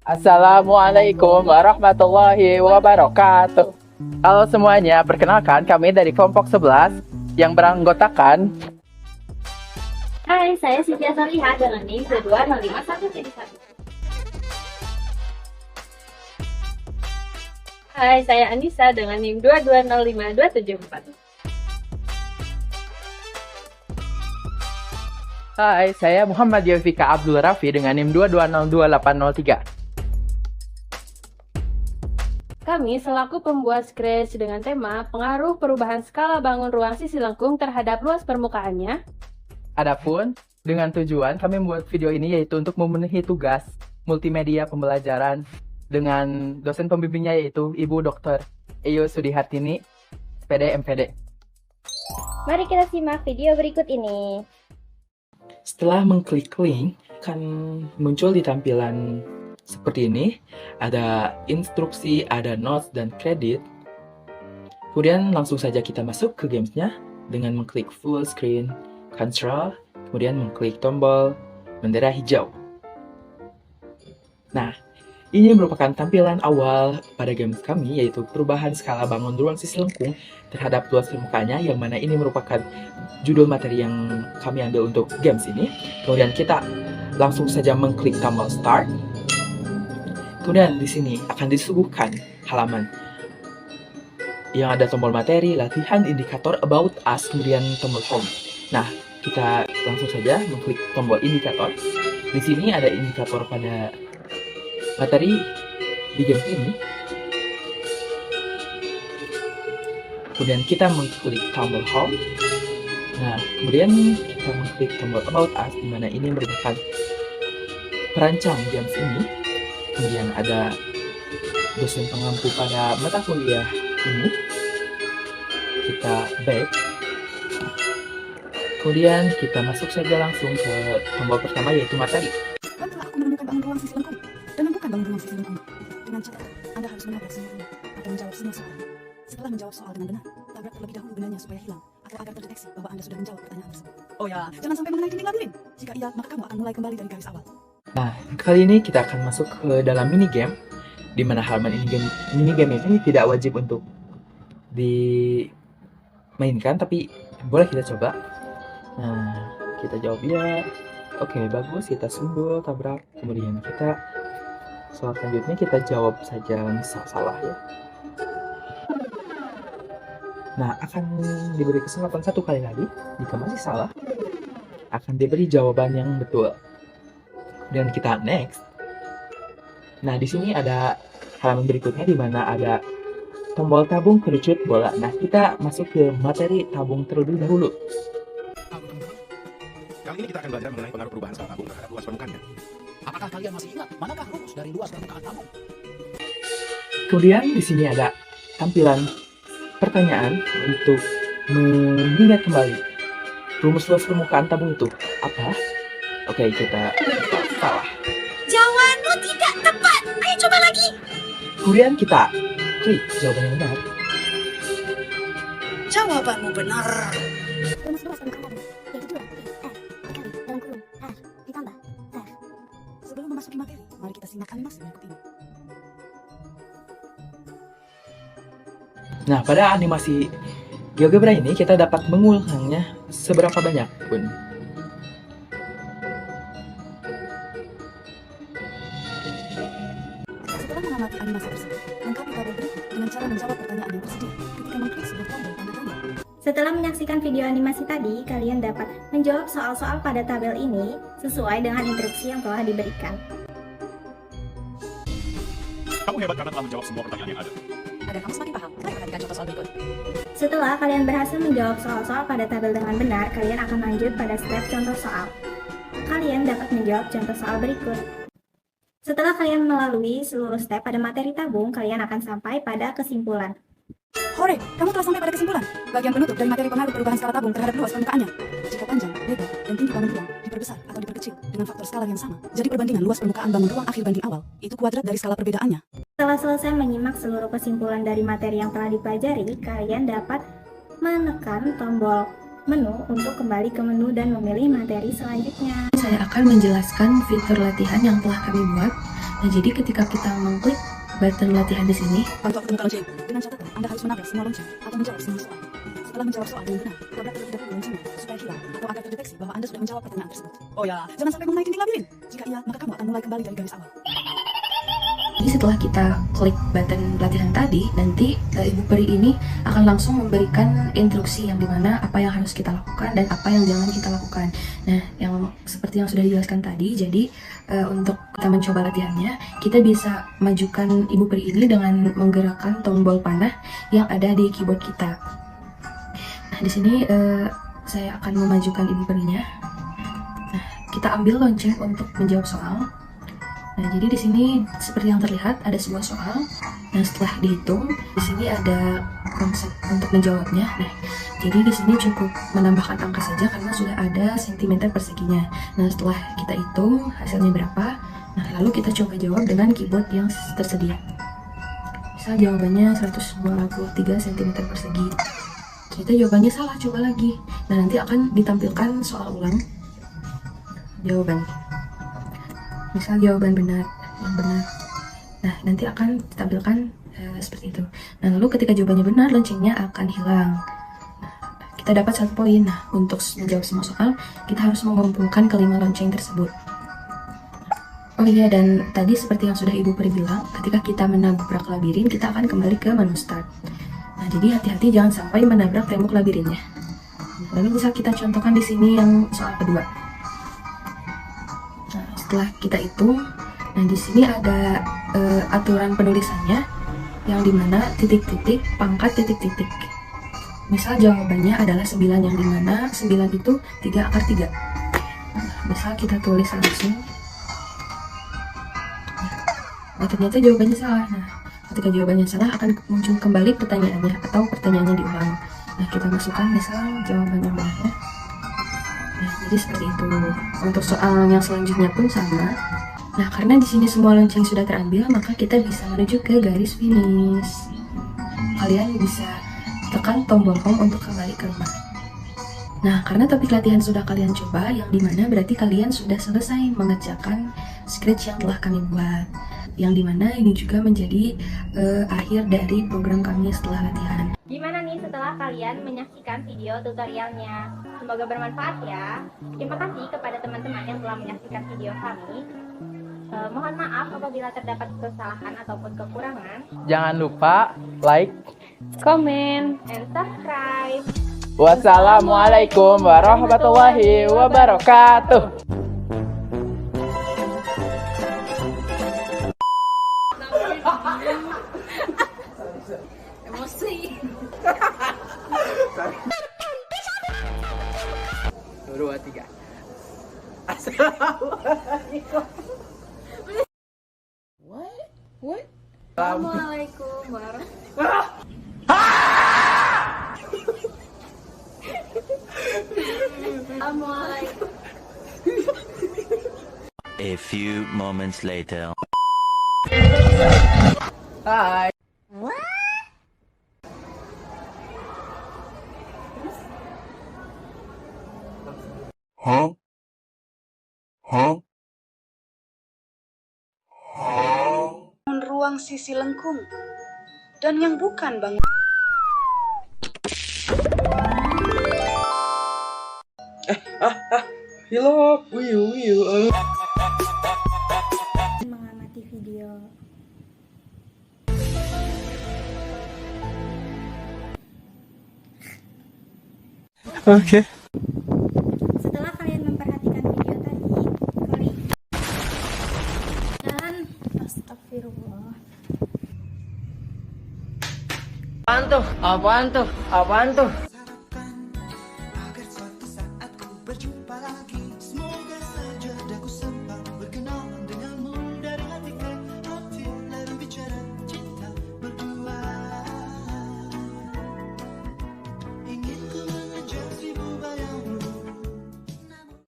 Assalamualaikum warahmatullahi wabarakatuh. Halo semuanya, perkenalkan kami dari kelompok 11 yang beranggotakan. Hai, saya Siti Soliha dengan NIM 2205171. Hai, saya Anissa dengan NIM 2205274. Hai, saya Muhammad Yovika Abdul Rafi dengan NIM 2202803. Kami selaku pembuat Scratch dengan tema pengaruh perubahan skala bangun ruang sisi lengkung terhadap luas permukaannya. Adapun dengan tujuan kami membuat video ini yaitu untuk memenuhi tugas multimedia pembelajaran dengan dosen pembimbingnya yaitu Ibu Dr. Eyo Sudihartini, SPD MPD. Mari kita simak video berikut ini. Setelah mengklik link, akan muncul di tampilan seperti ini. Ada instruksi, ada notes, dan kredit. Kemudian langsung saja kita masuk ke gamesnya dengan mengklik full screen control, kemudian mengklik tombol bendera hijau. Nah, ini merupakan tampilan awal pada games kami, yaitu perubahan skala bangun ruang sisi lengkung terhadap luas permukaannya, yang mana ini merupakan judul materi yang kami ambil untuk games ini. Kemudian kita langsung saja mengklik tombol start. Kemudian di sini akan disuguhkan halaman yang ada tombol materi, latihan, indikator, about us, kemudian tombol home. Nah, kita langsung saja mengklik tombol indikator. Di sini ada indikator pada materi di game ini. Kemudian kita mengklik tombol home. Nah, kemudian kita mengklik tombol about us, di mana ini merupakan perancang games ini. Kemudian ada dosen pengampu pada mata kuliah ini. Kita back. Kemudian kita masuk saja langsung ke tombol pertama, yaitu materi. Dan telah aku menemukan bangun ruang sisi lengkung. Dan bukan bangun ruang sisi lengkung. Dengan catatan, Anda harus menabrak semuanya atau menjawab semua soal. Setelah menjawab soal dengan benar, tabrak terlebih dahulu benarnya supaya hilang atau agar terdeteksi bahwa Anda sudah menjawab pertanyaan tersebut. Oh ya, jangan sampai mengenai dinding labirin. Jika iya, maka kamu akan mulai kembali dari garis awal. Nah, kali ini kita akan masuk ke dalam minigame, di mana halaman minigame ini tidak wajib untuk dimainkan, tapi boleh kita coba. Nah, kita jawab ya. Oke, bagus. Kita sundul, tabrak. Kemudian kita soal selanjutnya kita jawab saja misal salah ya. Nah, akan diberi kesempatan satu kali lagi. Jika masih salah, akan diberi jawaban yang betul. Dan kita next. Nah, di sini ada halaman berikutnya di mana ada tombol tabung kerucut bola. Nah, kita masuk ke materi tabung terlebih dahulu. Kali ini kita akan belajar mengenai pengaruh perubahan skala tabung terhadap luas permukaannya. Apakah kalian masih ingat manakah rumus dari luas permukaan tabung? Kemudian di sini ada tampilan pertanyaan untuk mengingat kembali rumus luas permukaan tabung itu apa? Oke, kita salah. Jawabanmu tidak tepat. Ayo coba lagi. Kemudian kita klik jawaban yang benar. Jawabanmu benar. Rumus luas permukaan tabung yaitu 2 R dikali dalam kurung R ditambah R. Sebelum memasuki materi, mari kita simak animasi berikut ini. Nah, pada animasi GeoGebra ini kita dapat mengulangnya seberapa banyak pun. Setelah mengamati animasi tersebut, lengkapi tabel berikut dengan cara menjawab pertanyaan yang tersedia ketika mengklik sebuah tombol tanda tanya. Setelah menyaksikan video animasi tadi, kalian dapat menjawab soal-soal pada tabel ini sesuai dengan instruksi yang telah diberikan. Kamu hebat karena telah menjawab semua pertanyaan yang ada. Agar kamu semakin paham, mari perhatikan contoh soal berikut. Setelah kalian berhasil menjawab soal-soal pada tabel dengan benar, kalian akan lanjut pada step contoh soal. Kalian dapat menjawab contoh soal berikut. Setelah kalian melalui seluruh step pada materi tabung, kalian akan sampai pada kesimpulan. Hore, kamu telah sampai pada kesimpulan. Bagian penutup dari materi pengaruh perubahan skala tabung terhadap luas permukaannya. Jika panjang, lebar, dan tinggi bangun ruang diperbesar atau diperkecil dengan faktor skala yang sama, jadi perbandingan luas permukaan bangun ruang akhir banding awal, itu kuadrat dari skala perbedaannya. Setelah selesai menyimak seluruh kesimpulan dari materi yang telah dipelajari, kalian dapat menekan tombol menu untuk kembali ke menu dan memilih materi selanjutnya. Saya akan menjelaskan fitur latihan yang telah kami buat. Nah, jadi ketika kita mengklik button latihan di sini, Untuk ketemukan lonceng, dengan catatan Anda harus menabrak semua lonceng atau menjawab semua soal. Setelah menjawab soal dengan benar, tabrak terlebih dahulu loncengnya supaya hilang atau agar terdeteksi bahwa Anda sudah menjawab pertanyaan tersebut. Oh ya, jangan sampai mengenai dinding labirin. Jika iya, maka kamu akan mulai kembali dari garis awal. jadi setelah kita klik button latihan tadi, nanti Ibu Peri ini akan langsung memberikan instruksi yang dimana apa yang harus kita lakukan dan apa yang jangan kita lakukan. Nah, yang seperti yang sudah dijelaskan tadi, jadi untuk kita mencoba latihannya, kita bisa majukan Ibu Peri ini dengan menggerakkan tombol panah yang ada di keyboard kita. Nah, di sini saya akan memajukan Ibu Perinya. Nah, kita ambil lonceng untuk menjawab soal. Nah, jadi di sini seperti yang terlihat ada sebuah soal. Nah, setelah dihitung, di sini ada konsep untuk menjawabnya. Nah, jadi di sini cukup menambahkan angka saja karena sudah ada sentimeter perseginya. Nah, setelah kita hitung hasilnya berapa, nah lalu kita coba jawab dengan keyboard yang tersedia. Misal jawabannya 123 cm persegi. Ternyata jawabannya salah, coba lagi. Nah, nanti akan ditampilkan soal ulang jawaban. Misal jawaban benar, yang benar. Nah, nanti akan ditampilkan seperti itu. Nah, lalu ketika jawabannya benar, loncengnya akan hilang. Nah, kita dapat 1 poin. Nah, untuk menjawab semua soal, kita harus mengumpulkan kelima lonceng tersebut. Oh iya, dan tadi seperti yang sudah Ibu Peri bilang, ketika kita menabrak labirin, kita akan kembali ke menu start. Nah, jadi hati-hati jangan sampai menabrak tembok labirinnya. Lalu bisa kita contohkan di sini yang soal kedua. Nah, setelah kita hitung, nah di sini ada aturan penulisannya yang dimana titik-titik, pangkat titik-titik. Misal jawabannya adalah 9, yang dimana 9 itu 3 akar 3. Nah, misal kita tulis langsung. Nah, ternyata jawabannya salah. Nah, ketika jawabannya salah akan muncul kembali pertanyaannya atau pertanyaannya diulang. Nah, kita masukkan misal jawaban yang benarnya. Nah, jadi seperti itu. Untuk soal yang selanjutnya pun sama. Nah, karena di sini semua lonceng sudah terambil, maka kita bisa menuju ke garis finish. Kalian bisa tekan tombol home untuk kembali ke rumah. Nah, karena topik latihan sudah kalian coba, yang dimana berarti kalian sudah selesai mengerjakan scratch yang telah kami buat. Yang dimana ini juga menjadi akhir dari program kami setelah latihan. Gimana nih setelah kalian menyaksikan video tutorialnya? Semoga bermanfaat ya. Terima kasih kepada teman-teman yang telah menyaksikan video kami. Mohon maaf apabila terdapat kesalahan ataupun kekurangan. Jangan lupa like. Komen. And subscribe. Wassalamualaikum warahmatullahi wabarakatuh. Emosi. 2, 3. Assalamualaikum. What? Assalamualaikum Assalamualaikum. A few moments later. Hai. Huh? Huh? Ruang sisi lengkung dan yang bukan bangun. Hello, wiu. Mengamati video. Oke. Setelah kalian memperhatikan video tadi, klik dan astagfirullah. Apaan tuh?